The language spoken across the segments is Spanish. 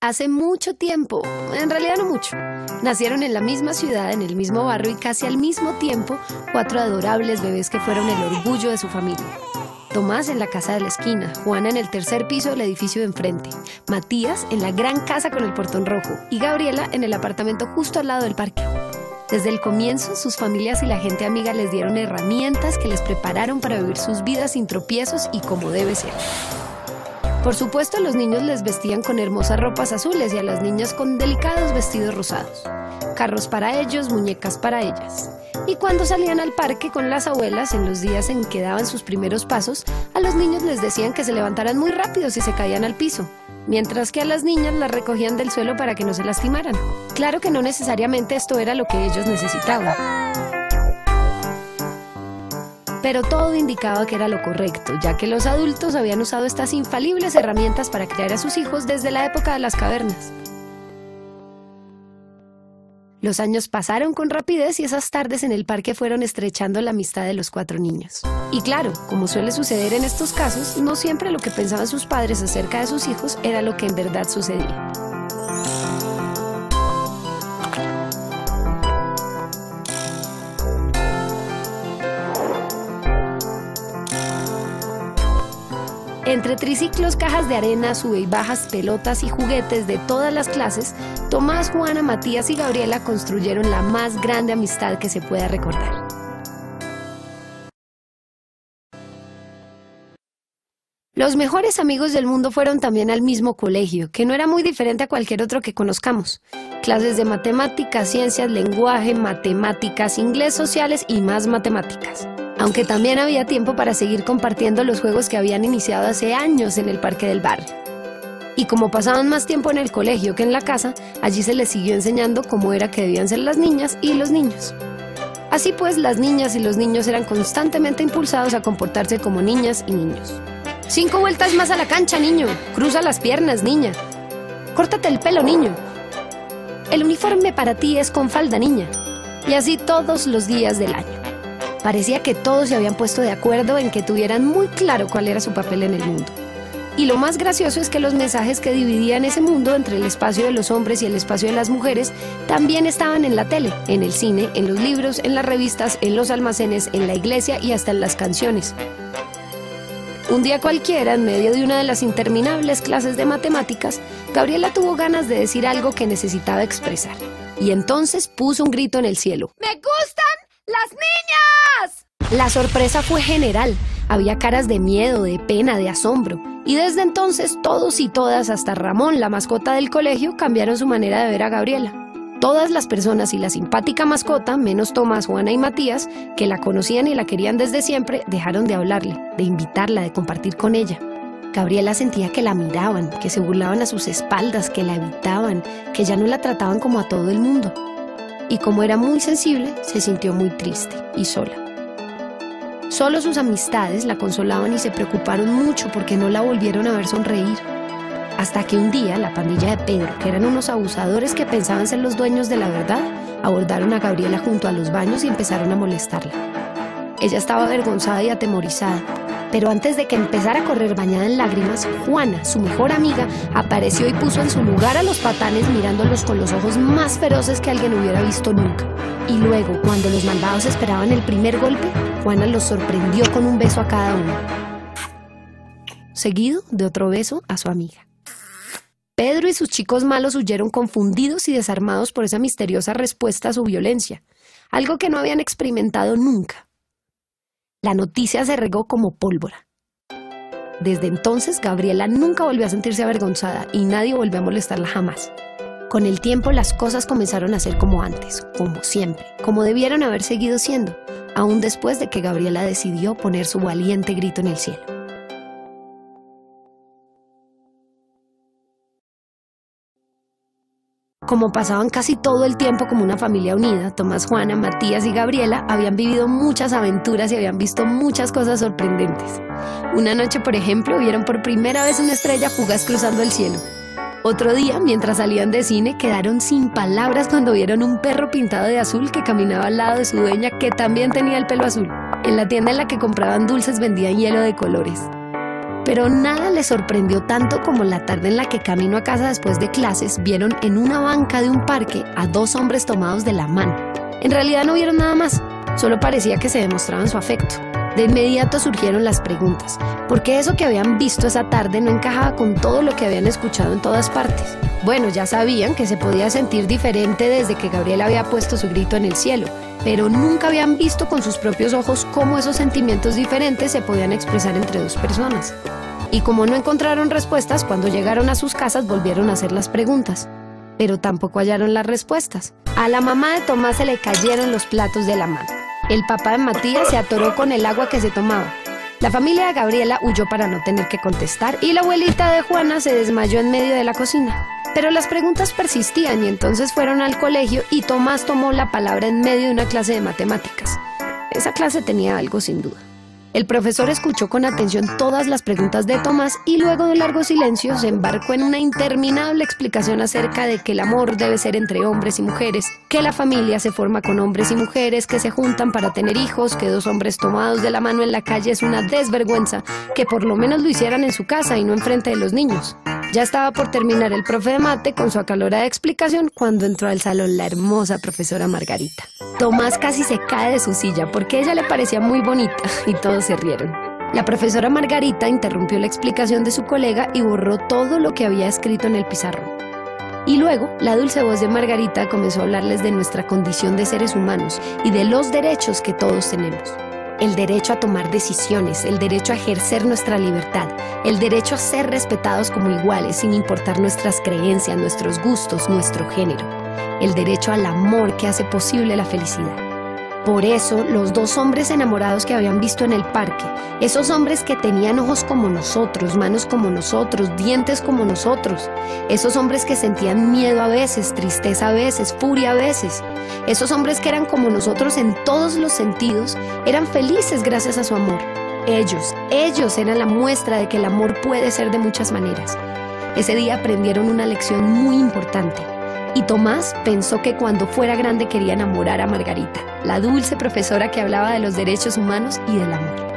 Hace mucho tiempo, en realidad no mucho, nacieron en la misma ciudad, en el mismo barrio y casi al mismo tiempo 4 adorables bebés que fueron el orgullo de su familia. Tomás en la casa de la esquina, Juana en el tercer piso del edificio de enfrente, Matías en la gran casa con el portón rojo y Gabriela en el apartamento justo al lado del parque. Desde el comienzo, sus familias y la gente amiga les dieron herramientas que les prepararon para vivir sus vidas sin tropiezos y como debe ser. Por supuesto, a los niños les vestían con hermosas ropas azules y a las niñas con delicados vestidos rosados. Carros para ellos, muñecas para ellas. Y cuando salían al parque con las abuelas, en los días en que daban sus primeros pasos, a los niños les decían que se levantaran muy rápido si se caían al piso, mientras que a las niñas las recogían del suelo para que no se lastimaran. Claro que no necesariamente esto era lo que ellos necesitaban, pero todo indicaba que era lo correcto, ya que los adultos habían usado estas infalibles herramientas para criar a sus hijos desde la época de las cavernas. Los años pasaron con rapidez y esas tardes en el parque fueron estrechando la amistad de los 4 niños. Y claro, como suele suceder en estos casos, no siempre lo que pensaban sus padres acerca de sus hijos era lo que en verdad sucedía. Entre triciclos, cajas de arena, sube y bajas, pelotas y juguetes de todas las clases, Tomás, Juana, Matías y Gabriela construyeron la más grande amistad que se pueda recordar. Los mejores amigos del mundo fueron también al mismo colegio, que no era muy diferente a cualquier otro que conozcamos. Clases de matemáticas, ciencias, lenguaje, matemáticas, inglés, sociales y más matemáticas. Aunque también había tiempo para seguir compartiendo los juegos que habían iniciado hace años en el parque del barrio. Y como pasaban más tiempo en el colegio que en la casa, allí se les siguió enseñando cómo era que debían ser las niñas y los niños. Así pues, las niñas y los niños eran constantemente impulsados a comportarse como niñas y niños. 5 vueltas más a la cancha, niño. Cruza las piernas, niña. Córtate el pelo, niño. El uniforme para ti es con falda, niña. Y así todos los días del año. Parecía que todos se habían puesto de acuerdo en que tuvieran muy claro cuál era su papel en el mundo. Y lo más gracioso es que los mensajes que dividían ese mundo entre el espacio de los hombres y el espacio de las mujeres también estaban en la tele, en el cine, en los libros, en las revistas, en los almacenes, en la iglesia y hasta en las canciones. Un día cualquiera, en medio de una de las interminables clases de matemáticas, Gabriela tuvo ganas de decir algo que necesitaba expresar. Y entonces puso un grito en el cielo. ¡Me gustan las niñas! La sorpresa fue general. Había caras de miedo, de pena, de asombro. Y desde entonces todos y todas, hasta Ramón, la mascota del colegio, cambiaron su manera de ver a Gabriela. Todas las personas y la simpática mascota, menos Tomás, Juana y Matías, que la conocían y la querían desde siempre, dejaron de hablarle, de invitarla, de compartir con ella. Gabriela sentía que la miraban, que se burlaban a sus espaldas, que la evitaban, que ya no la trataban como a todo el mundo. Y como era muy sensible, se sintió muy triste y sola. Solo sus amistades la consolaban y se preocuparon mucho porque no la volvieron a ver sonreír. Hasta que un día la pandilla de Pedro, que eran unos abusadores que pensaban ser los dueños de la verdad, abordaron a Gabriela junto a los baños y empezaron a molestarla. Ella estaba avergonzada y atemorizada, pero antes de que empezara a correr bañada en lágrimas, Juana, su mejor amiga, apareció y puso en su lugar a los patanes mirándolos con los ojos más feroces que alguien hubiera visto nunca. Y luego, cuando los malvados esperaban el primer golpe, Juana los sorprendió con un beso a cada uno, seguido de otro beso a su amiga. Pedro y sus chicos malos huyeron confundidos y desarmados por esa misteriosa respuesta a su violencia, algo que no habían experimentado nunca. La noticia se regó como pólvora. Desde entonces, Gabriela nunca volvió a sentirse avergonzada y nadie volvió a molestarla jamás. Con el tiempo, las cosas comenzaron a ser como antes, como siempre, como debieron haber seguido siendo, aún después de que Gabriela decidió poner su valiente grito en el cielo. Como pasaban casi todo el tiempo como una familia unida, Tomás, Juana, Matías y Gabriela habían vivido muchas aventuras y habían visto muchas cosas sorprendentes. Una noche, por ejemplo, vieron por primera vez una estrella fugaz cruzando el cielo. Otro día, mientras salían de cine, quedaron sin palabras cuando vieron un perro pintado de azul que caminaba al lado de su dueña, que también tenía el pelo azul. En la tienda en la que compraban dulces vendían hielo de colores. Pero nada les sorprendió tanto como la tarde en la que camino a casa después de clases vieron en una banca de un parque a dos hombres tomados de la mano. En realidad no vieron nada más, solo parecía que se demostraban su afecto. De inmediato surgieron las preguntas, porque eso que habían visto esa tarde no encajaba con todo lo que habían escuchado en todas partes. Bueno, ya sabían que se podía sentir diferente desde que Gabriela había puesto su grito en el cielo, pero nunca habían visto con sus propios ojos cómo esos sentimientos diferentes se podían expresar entre dos personas. Y como no encontraron respuestas, cuando llegaron a sus casas volvieron a hacer las preguntas, pero tampoco hallaron las respuestas. A la mamá de Tomás se le cayeron los platos de la mano. El papá de Matías se atoró con el agua que se tomaba. La familia de Gabriela huyó para no tener que contestar y la abuelita de Juana se desmayó en medio de la cocina. Pero las preguntas persistían y entonces fueron al colegio y Tomás tomó la palabra en medio de una clase de matemáticas. Esa clase tenía algo sin duda. El profesor escuchó con atención todas las preguntas de Tomás y luego de un largo silencio se embarcó en una interminable explicación acerca de que el amor debe ser entre hombres y mujeres, que la familia se forma con hombres y mujeres que se juntan para tener hijos, que dos hombres tomados de la mano en la calle es una desvergüenza, que por lo menos lo hicieran en su casa y no enfrente de los niños. Ya estaba por terminar el profe de mate con su acalorada explicación cuando entró al salón la hermosa profesora Margarita. Tomás casi se cae de su silla porque ella le parecía muy bonita y todos se rieron. La profesora Margarita interrumpió la explicación de su colega y borró todo lo que había escrito en el pizarrón. Y luego, la dulce voz de Margarita comenzó a hablarles de nuestra condición de seres humanos y de los derechos que todos tenemos. El derecho a tomar decisiones, el derecho a ejercer nuestra libertad, el derecho a ser respetados como iguales sin importar nuestras creencias, nuestros gustos, nuestro género. El derecho al amor que hace posible la felicidad. Por eso, los dos hombres enamorados que habían visto en el parque, esos hombres que tenían ojos como nosotros, manos como nosotros, dientes como nosotros, esos hombres que sentían miedo a veces, tristeza a veces, furia a veces, esos hombres que eran como nosotros en todos los sentidos, eran felices gracias a su amor. Ellos eran la muestra de que el amor puede ser de muchas maneras. Ese día aprendieron una lección muy importante. Y Tomás pensó que cuando fuera grande quería enamorar a Margarita, la dulce profesora que hablaba de los derechos humanos y del amor.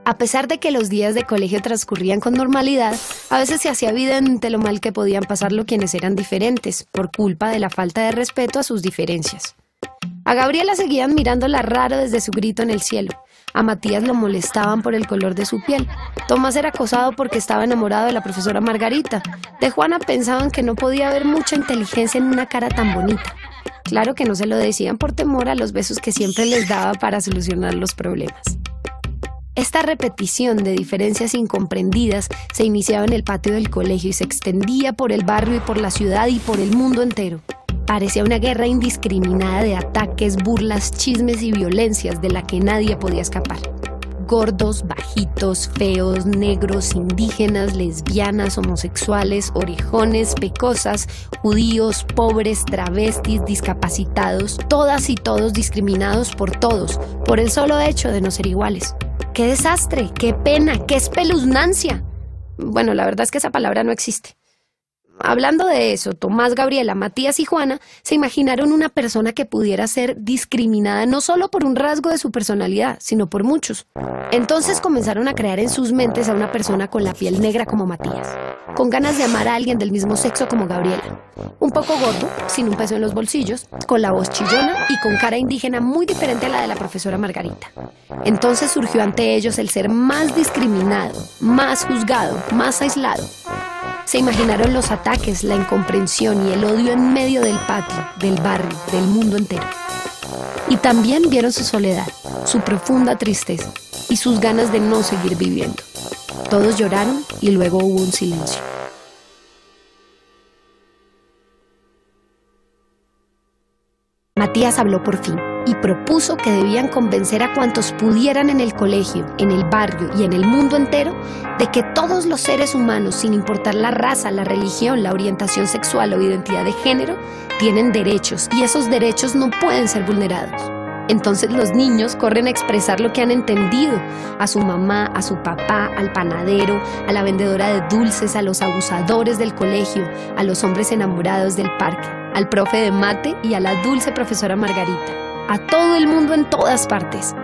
A pesar de que los días de colegio transcurrían con normalidad, a veces se hacía evidente lo mal que podían pasarlo quienes eran diferentes, por culpa de la falta de respeto a sus diferencias. A Gabriela seguían mirándola raro desde su grito en el cielo. A Matías lo molestaban por el color de su piel. Tomás era acosado porque estaba enamorado de la profesora Margarita. De Juana pensaban que no podía haber mucha inteligencia en una cara tan bonita. Claro que no se lo decían por temor a los besos que siempre les daba para solucionar los problemas. Esta repetición de diferencias incomprendidas se iniciaba en el patio del colegio y se extendía por el barrio y por la ciudad y por el mundo entero. Parecía una guerra indiscriminada de ataques, burlas, chismes y violencias de la que nadie podía escapar. Gordos, bajitos, feos, negros, indígenas, lesbianas, homosexuales, orejones, pecosas, judíos, pobres, travestis, discapacitados, todas y todos discriminados por todos, por el solo hecho de no ser iguales. ¡Qué desastre! ¡Qué pena! ¡Qué espeluznancia! Bueno, la verdad es que esa palabra no existe. Hablando de eso, Tomás, Gabriela, Matías y Juana se imaginaron una persona que pudiera ser discriminada no solo por un rasgo de su personalidad, sino por muchos. Entonces comenzaron a crear en sus mentes a una persona con la piel negra como Matías, con ganas de amar a alguien del mismo sexo como Gabriela, un poco gordo, sin un peso en los bolsillos, con la voz chillona y con cara indígena muy diferente a la de la profesora Margarita. Entonces surgió ante ellos el ser más discriminado, más juzgado, más aislado. Se imaginaron los ataques, la incomprensión y el odio en medio del patio, del barrio, del mundo entero. Y también vieron su soledad, su profunda tristeza y sus ganas de no seguir viviendo. Todos lloraron y luego hubo un silencio. Matías habló por fin y propuso que debían convencer a cuantos pudieran en el colegio, en el barrio y en el mundo entero de que todos los seres humanos, sin importar la raza, la religión, la orientación sexual o identidad de género, tienen derechos y esos derechos no pueden ser vulnerados. Entonces los niños corren a expresar lo que han entendido a su mamá, a su papá, al panadero, a la vendedora de dulces, a los abusadores del colegio, a los hombres enamorados del parque, al profe de mate y a la dulce profesora Margarita, a todo el mundo en todas partes.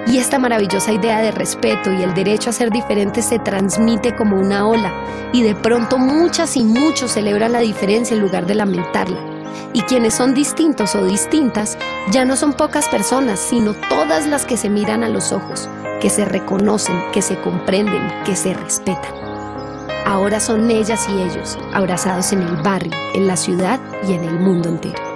Y esta maravillosa idea de respeto y el derecho a ser diferente se transmite como una ola, y de pronto muchas y muchos celebran la diferencia en lugar de lamentarla. Y quienes son distintos o distintas ya no son pocas personas, sino todas las que se miran a los ojos, que se reconocen, que se comprenden, que se respetan. Ahora son ellas y ellos, abrazados en el barrio, en la ciudad y en el mundo entero.